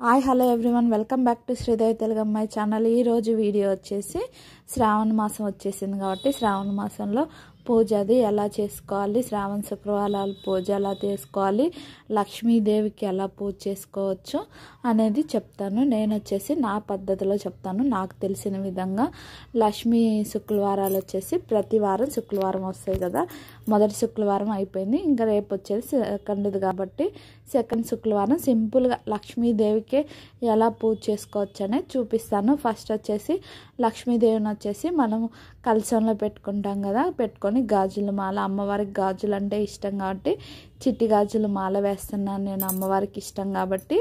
Hi hello everyone welcome back to Sridevi Telugu అమ్మాయి channel. ఈరోజు video వచ్చేసి శ్రావణ మాసం వచ్చేసింది కాబట్టి శ్రావణ మాసంలో పూజ అది ఎలా చేసుకోవాలి, శ్రావణ శుక్రవారాలు పూజ ఎలా చేసుకోవాలి, లక్ష్మీదేవికి ఎలా పూజ చేసుకోవచ్చు అనేది చెప్తాను. నేను వచ్చేసి నా పద్ధతిలో చెప్తాను, నాకు తెలిసిన విధంగా. లక్ష్మీ శుక్రవారాలు వచ్చేసి ప్రతి వారం శుక్రవారం వస్తాయి కదా, మొదటి శుక్రవారం అయిపోయింది, ఇంకా రేపు వచ్చేసి సెకండ్ది కాబట్టి సెకండ్ శుక్రవారం సింపుల్గా లక్ష్మీదేవికి ఎలా పూజ చేసుకోవచ్చు అనేది చూపిస్తాను. ఫస్ట్ వచ్చేసి లక్ష్మీదేవిని వచ్చేసి మనం కలశంలో పెట్టుకుంటాం కదా, పెట్టుకొని గాజుల మాల, అమ్మవారికి గాజులు అంటే ఇష్టం కాబట్టి చిట్టి గాజుల మాల వేస్తున్నాను నేను, అమ్మవారికి ఇష్టం కాబట్టి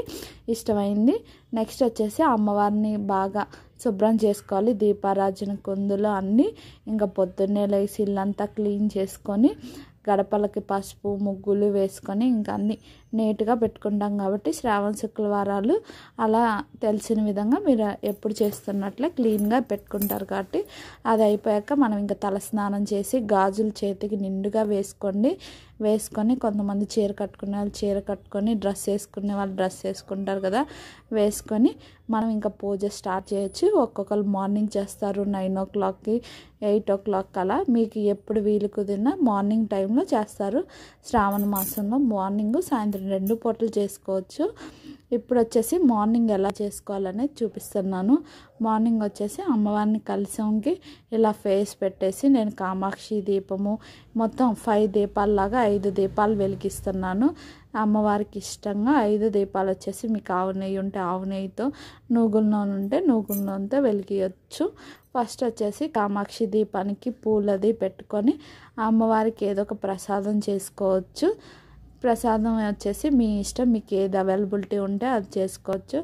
ఇష్టమైంది. నెక్స్ట్ వచ్చేసి అమ్మవారిని బాగా శుభ్రం చేసుకోవాలి, దీపారాజన కుందులు అన్నీ ఇంకా పొద్దున్నే లేచి ఇల్లంతా క్లీన్ చేసుకొని గడపలకి పసుపు ముగ్గులు వేసుకొని ఇంకా అన్నీ నీట్గా పెట్టుకుంటాం కాబట్టి శ్రావణ శుక్రవారాలు అలా తెలిసిన విధంగా మీరు ఎప్పుడు చేస్తున్నట్లే క్లీన్గా పెట్టుకుంటారు కాబట్టి అది అయిపోయాక మనం ఇంకా తలస్నానం చేసి గాజులు చేతికి నిండుగా వేసుకొని కొంతమంది చీర కట్టుకునే వాళ్ళు చీర కట్టుకొని, డ్రెస్ వేసుకునే వాళ్ళు డ్రెస్ వేసుకుంటారు కదా, వేసుకొని మనం ఇంకా పూజ స్టార్ట్ చేయొచ్చు. ఒక్కొక్కరు మార్నింగ్ చేస్తారు 9 o'clockకి 8 o'clock అలా, మీకు ఎప్పుడు వీలు కుదిరినా మార్నింగ్ టైంలో చేస్తారు. శ్రావణ మాసంలో మార్నింగ్ సాయంత్రం 2 పూటలు చేసుకోవచ్చు. ఇప్పుడు వచ్చేసి మార్నింగ్ ఎలా చేసుకోవాలనేది చూపిస్తున్నాను. మార్నింగ్ వచ్చేసి అమ్మవారిని కలశంకి ఇలా ఫేస్ పెట్టేసి నేను కామాక్షి దీపము మొత్తం 5 దీపాలలాగా 5 దీపాలు వెలిగిస్తున్నాను. అమ్మవారికి ఇష్టంగా 5 దీపాలు వచ్చేసి మీకు ఆవు నెయ్యి ఉంటే ఆవు నెయ్యితో, నూగుల నూనె ఉంటే నూగుల నూనెతో వెలిగించవచ్చు. ఫస్ట్ వచ్చేసి కామాక్షి దీపానికి పూలది పెట్టుకొని అమ్మవారికి ఏదో ఒక ప్రసాదం చేసుకోవచ్చు. ప్రసాదం వచ్చేసి మీ ఇష్టం, మీకు ఏది అవైలబిలిటీ ఉంటే అది చేసుకోవచ్చు.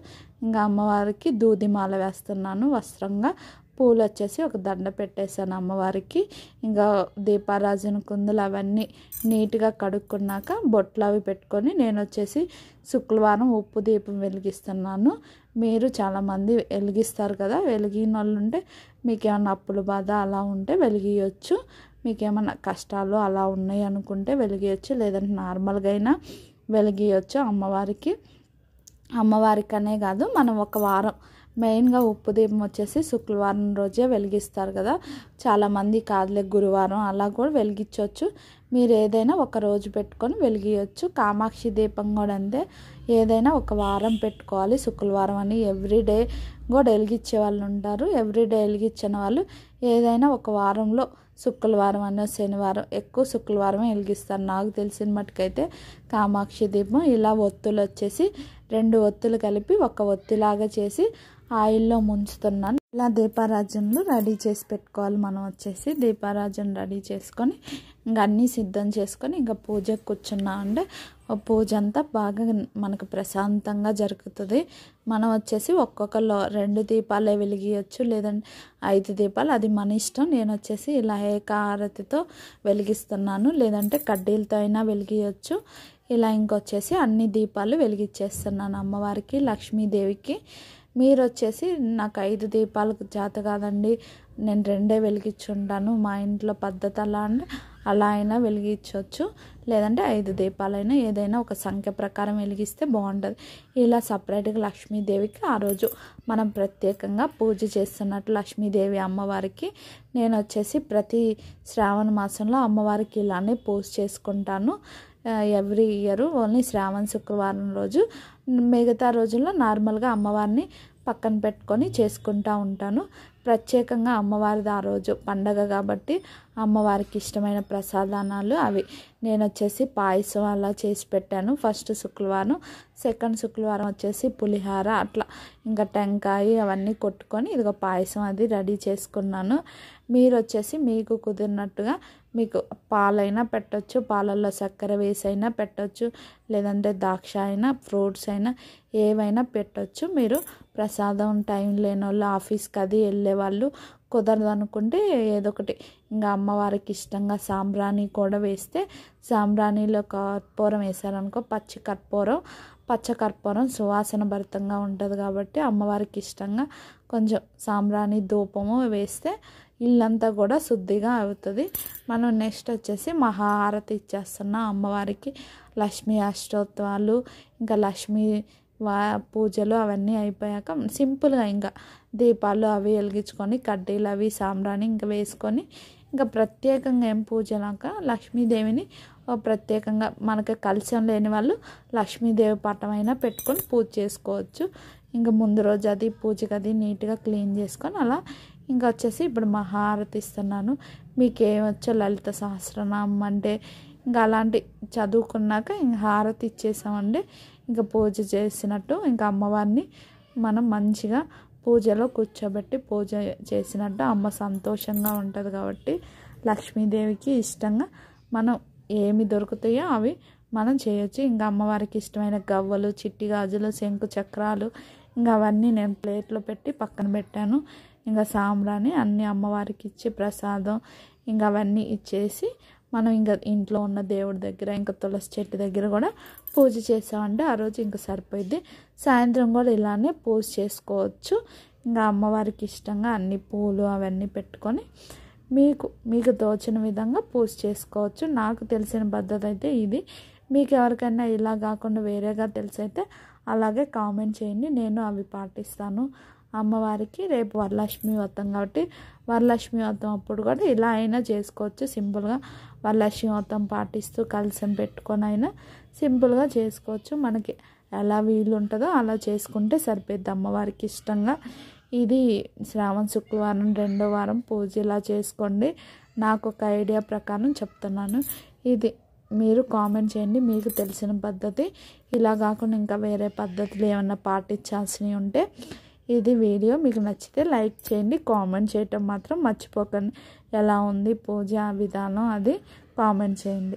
ఇంకా అమ్మవారికి దూదిమాల వేస్తున్నాను వస్త్రంగా, పూలు వచ్చేసి ఒక దండ పెట్టేశాను అమ్మవారికి. ఇంకా దీపారాజన కుందులు అవన్నీ నీట్గా కడుక్కున్నాక బొట్లు అవి పెట్టుకొని నేను వచ్చేసి శుక్రవారం ఉప్పు దీపం వెలిగిస్తున్నాను. మీరు చాలామంది వెలిగిస్తారు కదా, వెలిగిన వాళ్ళు ఉంటే మీకు ఏమన్నా అప్పుల బాధ అలా ఉంటే వెలిగియచ్చు, మీకు ఏమన్నా కష్టాలు అలా ఉన్నాయి అనుకుంటే వెలిగియచ్చు, లేదంటే నార్మల్గా అయినా వెలిగియచ్చు. అమ్మవారికనే కాదు, మనం ఒక వారం మెయిన్గా ఉప్పు దీపం వచ్చేసి శుక్రవారం రోజే వెలిగిస్తారు కదా, చాలామంది కాదులే గురువారం అలా కూడా వెలిగించవచ్చు. మీరు ఏదైనా ఒక రోజు పెట్టుకొని వెలిగియచ్చు. కామాక్షి దీపం కూడా అంతే, ఏదైనా ఒక వారం పెట్టుకోవాలి. శుక్రవారం అని ఎవ్రీడే కూడా వెలిగించే వాళ్ళు ఉంటారు, ఎవ్రీడే వెలిగించిన వాళ్ళు ఏదైనా ఒక వారంలో శుక్రవారం అన్న శనివారం, ఎక్కువ శుక్రవారమే వెలిగిస్తారు నాకు తెలిసిన మట్టుకైతే. కామాక్షి దీపం ఇలా ఒత్తులు వచ్చేసి 2 ఒత్తులు కలిపి ఒక ఒత్తిలాగా చేసి ఆయిల్లో ముంచుతున్నాను. ఇలా దీపారాజనలు రెడీ చేసి పెట్టుకోవాలి. మనం వచ్చేసి దీపారాజన రెడీ చేసుకొని ఇంకా అన్నీ సిద్ధం చేసుకొని ఇంకా పూజకు కూర్చున్నాం అంటే పూజ అంతా బాగా మనకు ప్రశాంతంగా జరుగుతుంది. మనం వచ్చేసి ఒక్కొక్కరు 2 దీపాలే వెలిగియచ్చు, లేదంటే 5 దీపాలు, అది మన ఇష్టం. నేను వచ్చేసి ఇలా ఏకాహారతితో వెలిగిస్తున్నాను, లేదంటే కడ్డీలతో అయినా వెలిగియచ్చు. ఇలా ఇంకొచ్చేసి అన్ని దీపాలు వెలిగించేస్తున్నాను అమ్మవారికి, లక్ష్మీదేవికి. మీరు వచ్చేసి నాకు 5 దీపాలకు చేత కాదండి, నేను 2 వెలిగించుంటాను, మా ఇంట్లో పద్ధతి అలా అంటే అలా అయినా వెలిగించవచ్చు, లేదంటే 5 దీపాలైనా ఏదైనా ఒక సంఖ్య ప్రకారం వెలిగిస్తే బాగుంటుంది. ఇలా సపరేట్గా లక్ష్మీదేవికి ఆ రోజు మనం ప్రత్యేకంగా పూజ చేస్తున్నట్టు లక్ష్మీదేవి అమ్మవారికి నేను వచ్చేసి ప్రతి శ్రావణ మాసంలో అమ్మవారికి ఇలానే పూజ చేసుకుంటాను. ఎవ్రీ ఇయర్ ఓన్లీ శ్రావణ శుక్రవారం రోజు, మిగతా రోజుల్లో నార్మల్గా అమ్మవారిని పక్కన పెట్టుకొని చేసుకుంటూ ఉంటాను. ప్రత్యేకంగా అమ్మవారిది ఆ రోజు పండగ కాబట్టి అమ్మవారికి ఇష్టమైన ప్రసాదానాలు అవి నేను వచ్చేసి పాయసం అలా చేసి పెట్టాను. ఫస్ట్ శుక్రవారం, సెకండ్ శుక్రవారం వచ్చేసి పులిహార అట్లా ఇంకా టెంకాయ అవన్నీ కొట్టుకొని ఇదిగో పాయసం అది రెడీ చేసుకున్నాను. మీరు వచ్చేసి మీకు కుదిరినట్టుగా మీకు పాలైనా పెట్టవచ్చు, పాలల్లో చక్కెర వేసి అయినా పెట్టవచ్చు, లేదంటే ద్రాక్ష అయినా ఫ్రూట్స్ అయినా ఏవైనా పెట్టవచ్చు. మీరు ప్రసాదం టైం లేని వాళ్ళు, ఆఫీస్కి అది వెళ్ళే వాళ్ళు, కుదరదు అనుకుంటే ఏదో ఒకటి ఇంకా అమ్మవారికి ఇష్టంగా సాంబ్రాణి కూడా వేస్తే, సాంబ్రాణిలో కర్పూరం వేసారనుకో, పచ్చ కర్పూరం సువాసన భరితంగా ఉంటుంది కాబట్టి అమ్మవారికి ఇష్టంగా కొంచెం సాంబ్రాణి ధూపము వేస్తే ఇల్లంతా కూడా శుద్ధిగా అవుతుంది. మనం నెక్స్ట్ వచ్చేసి మహాహారతి ఇచ్చేస్తున్నాం అమ్మవారికి. లక్ష్మీ అష్టోత్తరాలు ఇంకా లక్ష్మీ పూజలు అవన్నీ అయిపోయాక సింపుల్గా ఇంకా దీపాలు అవి వెలిగించుకొని కడ్డీలు అవి సాంబ్రాణి ఇంకా వేసుకొని ఇంకా ప్రత్యేకంగా ఏం పూజలాక లక్ష్మీదేవిని ప్రత్యేకంగా మనకి కలశం లేని వాళ్ళు లక్ష్మీదేవి పటమైనా పెట్టుకొని పూజ చేసుకోవచ్చు. ఇంకా ముందు రోజు అది పూజకి అది నీట్గా క్లీన్ చేసుకొని అలా ఇంకా వచ్చేసి ఇప్పుడు మహారతి ఇస్తున్నాను. మీకు ఏమొచ్చో లలిత సహస్రనామం అంటే ఇంకా అలాంటి చదువుకున్నాక ఇంకా హారతి ఇచ్చేసామండి. ఇంకా పూజ చేసినట్టు ఇంకా అమ్మవారిని మనం మంచిగా పూజలో కూర్చోబెట్టి పూజ చేసినట్టు అమ్మ సంతోషంగా ఉంటుంది. కాబట్టి లక్ష్మీదేవికి ఇష్టంగా మనం ఏమి దొరుకుతాయో అవి మనం చేయొచ్చు. ఇంకా అమ్మవారికి ఇష్టమైన గవ్వలు, చిట్టి గాజులు, శంకు చక్రాలు ఇంకా అవన్నీ నేను ప్లేట్లో పెట్టి పక్కన పెట్టాను. ఇంకా సాంబ్రాణి అన్నీ అమ్మవారికి ఇచ్చి ప్రసాదం ఇంకా అవన్నీ ఇచ్చేసి మనం ఇంకా ఇంట్లో ఉన్న దేవుడి దగ్గర ఇంకా తులసి చెట్టు దగ్గర కూడా పూజ చేసామంటే ఆ రోజు ఇంకా సరిపోయింది. సాయంత్రం కూడా ఇలానే పూజ చేసుకోవచ్చు. ఇంకా అమ్మవారికి ఇష్టంగా అన్ని పూలు అవన్నీ పెట్టుకొని మీకు తోచిన విధంగా పూజ చేసుకోవచ్చు. నాకు తెలిసిన పద్ధతి అయితే ఇది. మీకు ఎవరికైనా ఇలా కాకుండా వేరేగా తెలిసైతే అలాగే కామెంట్ చేయండి, నేను అవి పాటిస్తాను. అమ్మవారికి రేపు వరలక్ష్మి వ్రతం కాబట్టి వరలక్ష్మి వ్రతం అప్పుడు కూడా ఇలా అయినా చేసుకోవచ్చు. సింపుల్గా వరలక్ష్మి వ్రతం పాటిస్తూ కలశం పెట్టుకొని అయినా సింపుల్గా చేసుకోవచ్చు. మనకి ఎలా వీలు ఉంటుందో అలా చేసుకుంటే సరిపోద్ది. అమ్మవారికి ఇష్టంగా ఇది శ్రావణ శుక్రవారం 2వ వారం పూజ ఇలా చేసుకోండి. నాకు ఒక ఐడియా ప్రకారం చెప్తున్నాను. ఇది మీరు కామెంట్ చేయండి మీకు తెలిసిన పద్ధతి. ఇలా కాకుండా ఇంకా వేరే పద్ధతులు ఏమన్నా పాటించాల్సినవి ఉంటే ఇది వీడియో మీకు నచ్చితే లైక్ చేయండి, కామెంట్ చేయటం మాత్రం మర్చిపోకండి. ఎలా ఉంది పూజ విధానం అది కామెంట్ చేయండి.